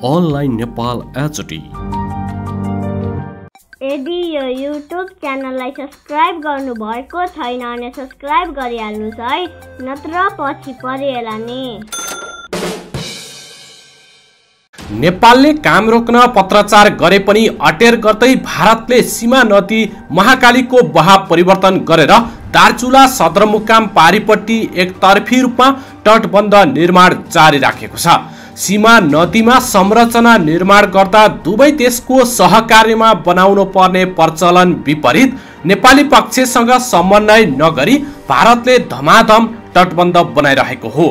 Online Nepal HD. यदि यो YouTube च्यानललाई सब्स्क्राइब गर्नुभएको छैन भने सब्स्क्राइब गरिहाल्नुहोस् है, नत्र पछि परिएला नि। नेपालले काम रोक्न पत्राचार गरे पनि अटेर गर्दै भारतले सीमा नदी महाकालीको बहाव परिवर्तन गरेर दार्चुला सदरमुकाम पारीपट्टि एकतर्फी रूपमा तटबन्ध निर्माण जारी राखेको छ। सीमा नदीमा संरचना निर्माण गर्दा दुवै देशको सहकार्यमा बनाउनु पर्ने प्रचलन विपरीत नेपाली पक्षसँग समन्वय नगरी भारतले धमाधम तटबन्ध बनाइरहेको हो।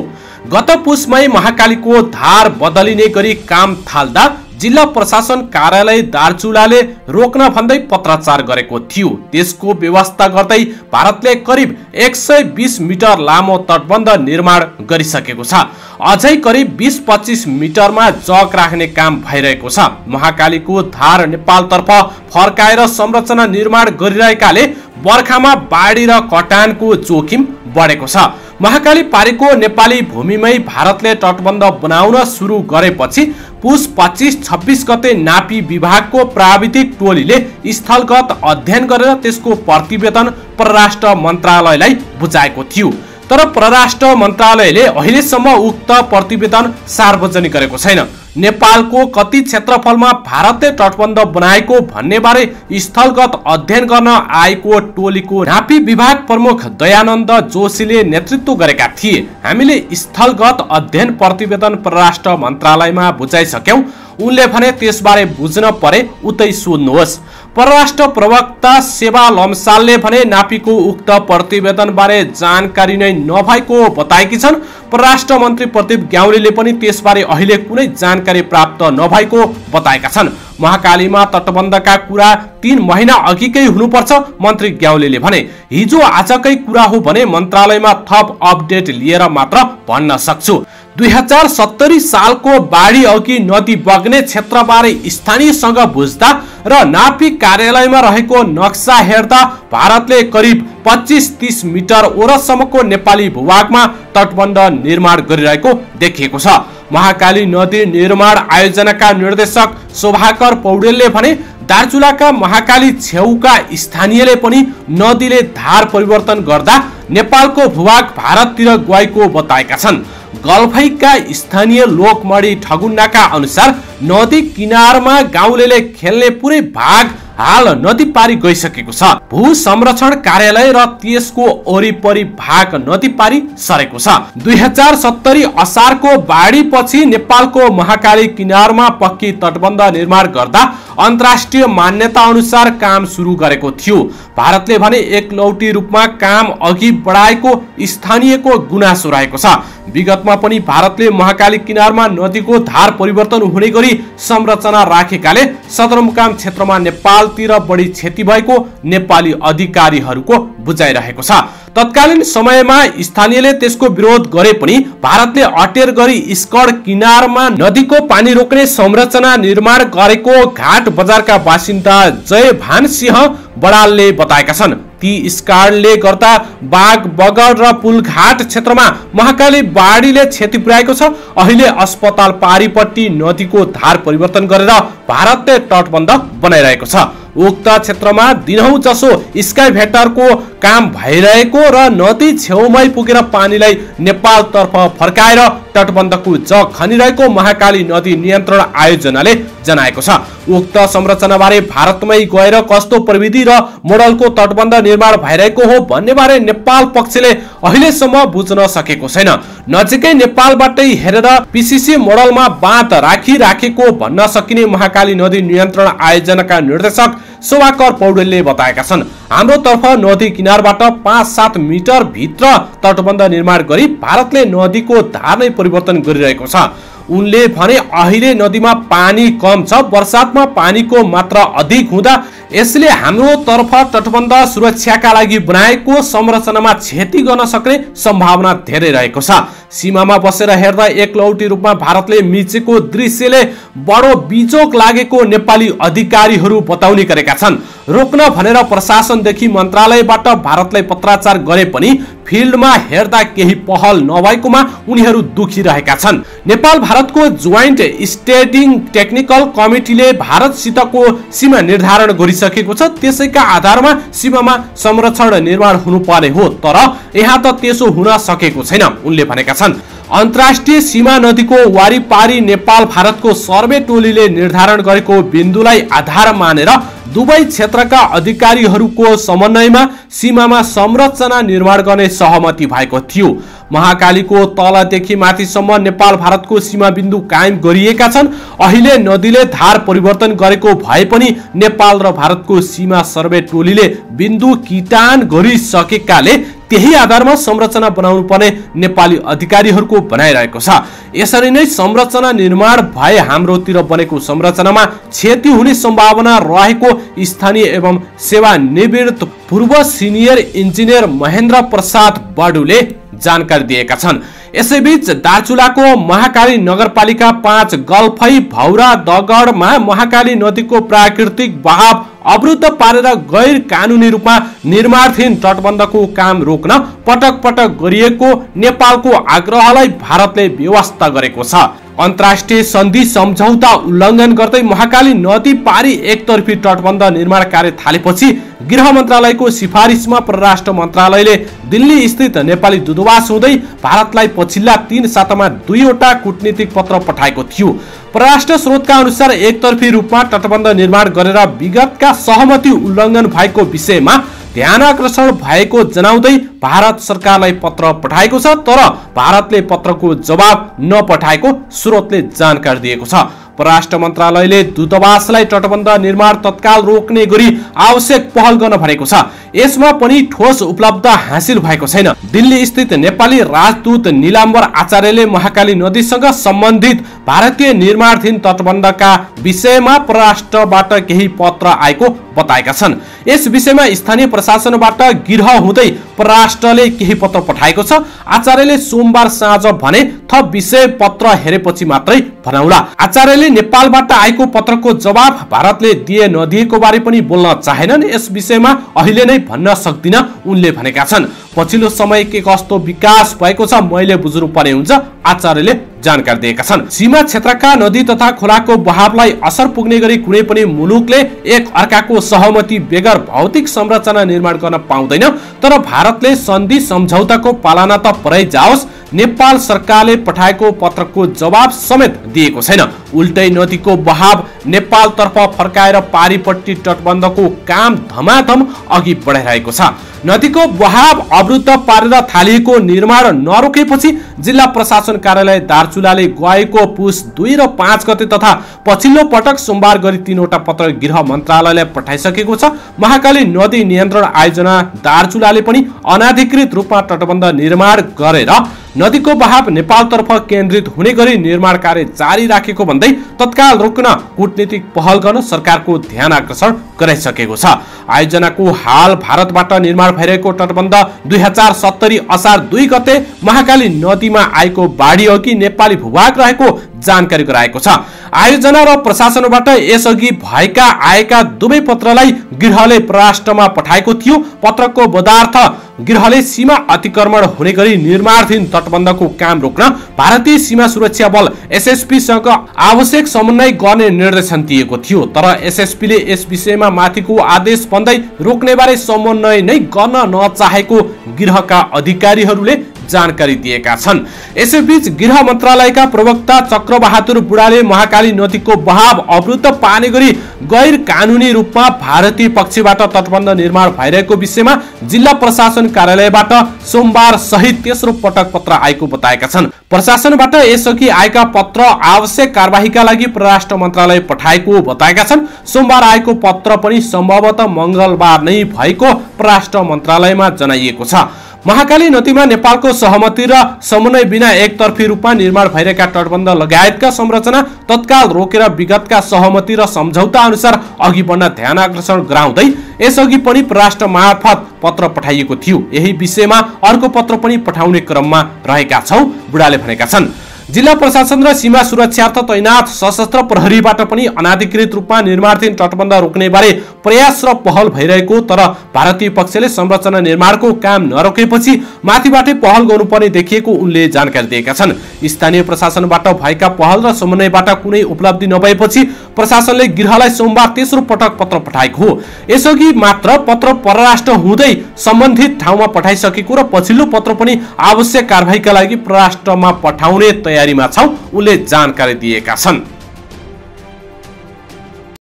गत पुसमै महाकालीको धार बदलिने गरी काम थाल्दा जिल्ला प्रशासन कार्यालय दार्चुलाले रोक्न भन्दै पत्राचार गरेको थियो। त्यसको व्यवस्था गर्दै भारतले करिब 120 मिटर लामो तटबन्ध निर्माण गरिसकेको छ। अझै करिब 20-25 मिटरमा जग राख्ने काम भइरहेको छ। महाकालीको धार नेपालतर्फ फर्काएर संरचना निर्माण गरिरहेकाले बर्खामा बाढी र कटानको जोखिम बढेको छ। महाकाली पारीको नेपाली भूमिमै भारतले तटबन्ध बनाउन सुरु गरेपछि पुस 25-26 गते नापी विभागको प्राविधिक टोलीले स्थलगत अध्ययन गरेर त्यसको प्रतिवेदन परराष्ट्र मन्त्रालयलाई बुझाएको थियो। तर परराष्ट्र मन्त्रालयले अहिलेसम्म उक्त प्रतिवेदन सार्वजनिक गरेको छैन। नेपालको कति क्षेत्रफलमा भारतले तटबन्ध बनाएको भन्ने बारे स्थलगत अध्ययन गर्न आएको टोलीको नापी विभाग प्रमुख दयानन्द जोशीले नेतृत्व गरेका थिए। हामीले स्थलगत अध्ययन प्रतिवेदन परराष्ट्र मन्त्रालयमा बुझाइसक्यौं। उनले भने त्यसबारे बुझ्न परे उतै सोध्नुहोस्। परराष्ट्र प्रवक्ता सेवा लम्सालले भने नापीको उक्त प्रतिवेदन बारे जानकारी नै नभएको बताएकी छन्। परराष्ट्र मन्त्री प्रदीप ग्यावालीले पनि त्यसबारे अहिले कुनै जानकारी प्राप्त नभएको बताएका छन्। महाकालीमा तटबन्धका कुरा 3 महिना अघिकै हुनुपर्छ मन्त्री ग्यावालीले भने। हिजो आजकै कुरा हो भने मन्त्रालयमा थप अपडेट लिएर मात्र भन्न सक्छु। 2070 सालको बाढी अघि नदी बग्ने क्षेत्रबारे स्थानीयसँग बुझ्दा र नापी कार्यालयमा रहेको नक्सा हेर्दा भारतले करिब 25-30 मिटर ओरसम्मको नेपाली भूभागमा तटबन्ध निर्माण गरिरहेको देखिएको छ। महाकाली नदी निर्माण आयोजनाका निर्देशक शोभाकर पौडेलले भने दार्चुलाका महाकाली छेउका स्थानीयले पनि नदीले धार परिवर्तन गर्दा नेपालको भूभाग भारततिर गएको बताएका छन्। गल्फैका स्थानीय लोकमणि ठगुन्नाका अनुसार नदी किनारमा गाउँलेले खेल्ने पुरै भाग हाल नदी पारी गइसकेको छ। भू संरक्षण कार्यालय र त्यसको वरिपरि भाग नदी पारी सरेको छ। 2070 असारको बाढी पछि नेपालको महाकाली किनारमा पक्की तटबन्ध निर्माण गर्दा अन्तर्राष्ट्रिय मान्यता अनुसार काम सुरु गरेको थियो। भारतले भने एकलौटी रूपमा काम अघि बढाएको स्थानीयको गुनासो रहेको छ। विगतमा पनि भारतले महाकाली किनारमा नदीको धार परिवर्तन हुने गरी संरचना राखेकाले सदरमुकाम क्षेत्रमा नेपालतिर बढी क्षति भएको नेपाली अधिकारीहरूको बुझाइरहेको छ। तत्कालीन समयमा स्थानीयले त्यसको विरोध गरे पनि भारतले अटेर गरी स्कड किनारमा नदीको पानी रोक्ने संरचना निर्माण गरेको घाट बजारका बासिन्दा जयभान सिंह बडालले बताएका छन्। ती स्कारले गर्दा बाग बगर र पुलघाट क्षेत्रमा महाकाली बाढीले क्षति पुर्याएको छ। अहिले अस्पताल पारीपट्टि नदीको धार परिवर्तन गरेर भारतले तटबन्ध बनाइरहेको छ। उक्त क्षेत्रमा दिनहुँ जसो स्काइभेटरको काम भइरहेको र नदी छेउमै पुगेर पानीलाई नेपालतर्फ फर्काएर तटबन्धको जग खनिरहेको महाकाली नदी नियन्त्रण आयोजनाले जनाएको छ। उक्त संरचनाबारे भारतमै गएर कस्तो प्रविधि र मोडलको तटबन्ध निर्माण भइरहेको हो भन्ने बारे नेपाल पक्षले अहिलेसम्म बुझ्न सकेको छैन। नजिकै नेपालबाटै हेरेर पीसीसी मोडलमा बाँध राखिराखेको भन्न सकिने महाकाली नदी नियन्त्रण आयोजनाका निर्देशक शोभाकर पौडेलले बताएका छन्। हाम्रो तर्फ नदी किनारबाट 5-7 मिटर भित्र तटबन्ध निर्माण गरी भारतले नदीको धार नै परिवर्तन गरिरहेको छ। उनले भने अहिले नदीमा पानी कम छ, बर्सातमा पानीको मात्रा अधिक हुँदा यसले हाम्रो तर्फ तटबन्ध सुरक्षाका लागि बनाएको संरचनामा क्षति गर्न सक्ने सम्भावना धेरै रहेको छ। सीमामा बसेर हेर्दा एकलौटी रूपमा भारतले मिचेको दृश्यले बडो बिजोक लागेको नेपाली अधिकारीहरू बताउने गरेका छन्। रोक्न भनेर प्रशासनदेखि मन्त्रालयबाट भारतलाई पत्राचार गरे पनि फिल्डमा हेर्दा केही पहल नभएकोमा उनीहरू दुखी रहेका छन्। नेपाल भारतको जोइन्ट स्टेडिङ टेक्निकल कमिटीले भारतसितको सीमा निर्धारण गरिसकेको छ। त्यसैका आधारमा सीमामा संरक्षण निर्माण हुनुपर्ने हो, तर यहाँ त त्यसो हुन सकेको छैन उनले भनेका छन्। अन्तर्राष्ट्रिय सीमा नदीको वारिपारी नेपाल भारतको सर्वे टोलीले निर्धारण गरेको बिन्दुलाई आधार मानेर दुवै क्षेत्रका अधिकारीहरूको समन्वयमा सीमामा संरचना निर्माण गर्ने सहमति भएको थियो। महाकालीको तलदेखि माथिसम्म नेपाल भारतको सीमा बिन्दु कायम गरिएका छन्। अहिले नदीले धार परिवर्तन गरेको भए पनि नेपाल र भारतको सीमा सर्वे टोलीले बिन्दु किटान गरिसकेकाले त्यही आधारमा संरचना बनाउनु पर्ने नेपाली अधिकारीहरूको भनाइरहेको छ। यसरी नै संरचना निर्माण भए हाम्रोतिर बनेको संरचनामा क्षति हुने सम्भावना रहेको स्थानीय एवं सेवानिवृत्त पूर्व सिनियर इन्जिनियर महेन्द्र प्रसाद बडुले जानकारी दिएका छन्। यसैबीच दार्चुलाको महाकाली नगरपालिका 5 गल्फै भौरा दगडमा महाकाली नदीको प्राकृतिक बहाव अवरुद्ध पारेर गैर कानुनी रूपमा निर्माणाधीन तटबन्धको काम रोक्न पटक पटक गरिएको नेपालको आग्रहलाई भारतले व्यवस्था गरेको छ। अन्तर्राष्ट्रिय सन्धि सम्झौता उल्लङ्घन गर्दै महाकाली नदी पारी एकतर्फी तटबन्ध निर्माण कार्य थालेपछि गृह मन्त्रालयको सिफारिसमा परराष्ट्र मन्त्रालयले दिल्ली स्थित नेपाली दूतावास हुँदै भारतलाई पछिल्ला 3 सातामा 2 वटा कूटनीतिक पत्र पठाएको थियो। परराष्ट्र स्रोतका अनुसार एकतर्फी रूपमा तटबन्ध निर्माण गरेर विगतका सहमति उल्लङ्घन भएको विषयमा ध्यानआकर्षण भएको जनाउँदै भारत सरकारलाई पत्र पठाएको छ, तर भारतले पत्रको जवाब नपठाएको स्रोतले जानकारी दिएको छ। परराष्ट्र मन्त्रालयले दूतावासलाई तटबन्ध निर्माण तत्काल रोक्ने गरी आवश्यक पहल गर्न भनेको छ। यसमा पनि ठोस उपलब्ध हासिल भएको छैन। दिल्ली स्थित नेपाली राजदूत निलाम्बर आचार्यले महाकाली नदीसँग सम्बन्धित भारतीय निर्माणाधीन तटबन्धका विषयमा परराष्ट्रबाट केही पत्र आएको बताएका छन्। यस विषयमा स्थानीय प्रशासनबाट गिरह हुँदै परराष्ट्रले केही पत्र पठाएको छ। आचार्यले सोमबार साँझ भने थप विषय पत्र हेरेपछि मात्रै भनाउला। आचार्यले नेपालबाट आएको पत्रको जवाब भारतले दिए नदिएको बारे पनि बोल्न चाहेनन्। यस विषयमा अहिले नै भन्न सक्दिन उनले भनेका छन्। पछिल्लो समय के कस्तो विकास भएको छ मैले बुझ्नु पर्ने हुन्छ, आचार्यले जानकारी दिएका छन्। सीमा क्षेत्रका नदी तथा खोलाको बहावलाई असर पुग्ने गरी कुनै पनि मुलुकले एक अर्काको सहमति बेगर भौतिक संरचना निर्माण गर्न पाउँदैन। तर भारतले सन्धि सम्झौताको पालना त परै जाओस्, नेपाल सरकारले पठाएको पत्रको जवाब समेत दिएको छैन। उल्टै नदीको बहाव नेपालतर्फ फर्काएर पारीपट्टि तटबन्धको काम धमाधम अघि बढाइरहेको छ। नदीको बहाव अवरुद्ध पारेर थालिएको निर्माण नरोकेपछि जिल्ला प्रशासन कार्यालय दार्चुलाले गएको पुस 2 र 5 गते तथा पछिल्लो पटक सोमबार गरी 3 वटा पत्र गृह मन्त्रालयलाई पठाइसकेको छ। महाकाली नदी नियन्त्रण आयोजना दार्चुलाले पनि अनाधिकृत रूपमा तटबन्ध निर्माण गरेर नदीको बहाव नेपालतर्फ केन्द्रित हुने गरी निर्माण कार्य जारी राखेको भन्दै तत्काल रोक्न कूटनीतिक पहल गर्न सरकारको ध्यान आकर्षण गराइसकेको छ। आयोजनाको हाल भारतबाट निर्माण भइरहेको तटबन्ध 2070 असार 2 गते महाकाली नदीमा आएको बाढी अघि नेपाली भूभाग रहेको जानकारी गराएको छ। आयोजना र प्रशासनबाट यसअघि भएका आएका दुवै पत्रलाई गृहले परराष्ट्रमा पठाएको थियो। पत्रको बदार्थ गृहले सीमा अतिक्रमण हुने गरी निर्माणाधीन तटबन्धको काम रोक्न भारतीय सीमा सुरक्षा बल एसएसपी सँग आवश्यक समन्वय गर्ने निर्देशन दिएको थियो। तर एसएसपी ले यस विषयमा माथिको आदेश भन्दै रोक्ने बारे समन्वय नै गर्न नचाहेको गृहका अधिकारीहरूले जानकारी दिएका छन्। यसैबीच गृह मन्त्रालयका प्रवक्ता चक्रबहादुर बुढाले महाकाली नदीको बहाव अवरुद्ध पार्ने गरी गैर कानुनी रूपमा भारतीय पक्षबाट तटबन्ध निर्माण भइरहेको विषयमा जिल्ला प्रशासन कार्यालयबाट सोमबार सहित तेस्रो पटक पत्र आएको बताएका छन्। प्रशासनबाट यसअघि आएका पत्र आवश्यक कारबाहीका लागि परराष्ट्र मन्त्रालय पठाएको बताएका छन्। सोमबार आएको पत्र पनि सम्भवतः मंगलबार नै भएको परराष्ट्र मन्त्रालयमा जनाइएको छ। महाकाली नदीमा नेपालको सहमति र समन्वय बिना एकतर्फी रूपमा निर्माण भइरहेका तटबन्ध लगायतका संरचना तत्काल रोकेर विगतका सहमति र सम्झौता अनुसार अघि बढ्न ध्यान आकर्षण गराउँदै यसअघि पनि परराष्ट्र मार्फत पत्र पठाइएको थियो। यही विषयमा अर्को पत्र पनि पठाउने क्रममा रहेका छौं, बुढाले भनेका छन्। जिल्ला प्रशासन र सीमा सुरक्षार्थ तैनाथ सशस्त्र प्रहरीबाट पनि अनाधिकृत रूपमा निर्माणाधीन तटबन्ध रोक्ने बारे प्रयास र पहल भइरहेको, तर भारतीय पक्षले संरचना निर्माणको काम नरोकेपछि माथिबाटै पहल गर्नुपर्ने देखिएको उनले जानकारी दिएका छन्। स्थानीय प्रशासनबाट भएका पहल र समन्वयबाट कुनै उपलब्धि नभएपछि प्रशासनले गृहलाई सोमबार तेस्रो पटक पत्र पठाएको हो। यसअघि मात्र पत्र परराष्ट्र हुँदै सम्बन्धित ठाउँमा पठाइसकेको र पछिल्लो पत्र पनि आवश्यक कारबाहीका लागि परराष्ट्रमा पठाउने तयारीमा छौं, उनले जानकारी दिएका छन्।